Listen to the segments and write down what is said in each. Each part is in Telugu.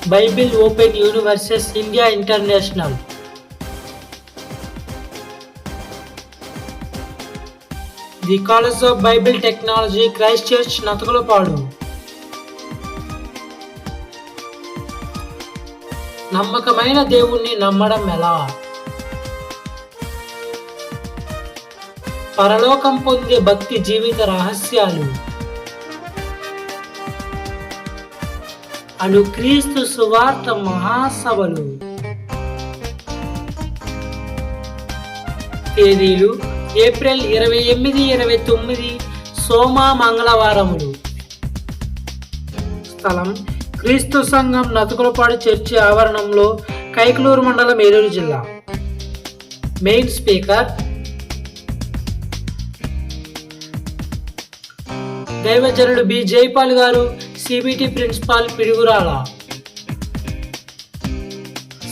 Bible open universes India international, the college of Bible technology Christ church Natukulapadu, నమ్మకమైన దేవుణ్ణి నమ్మడం ఎలా, పరలోకం పొందే భక్తి జీవిత రహస్యాలు, అను క్రీస్తు సువార్త మహాసభలు. తేదీలు ఏప్రిల్ 28, 29 సోమ మంగళవారములు. స్థలం క్రీస్తు సంఘం నతుకులపాడు చర్చి ఆవరణంలో, కైకలూరు మండలం, ఏలూరు జిల్లా. మెయిన్ స్పీకర్ దైవజనుడు B Jaipal garu, CBT principal, Piduguralla.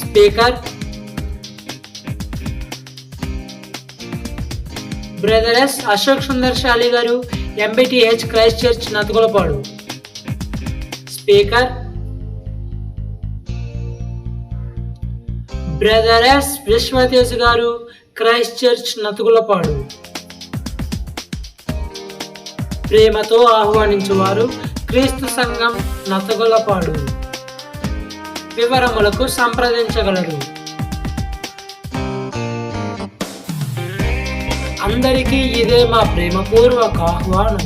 Speaker brother S Ashok Sundar Shali garu, MBTH Christ church Natukulapadu. Speaker brother S Vishwatej garu, Christ church నతుకులపాడు. ప్రేమతో ఆహ్వానించువారు క్రీస్తు సంఘం నతుకులపాడు. వివరములకు సంప్రదించగలరు. అందరికీ ఇదే మా ప్రేమపూర్వక ఆహ్వానం.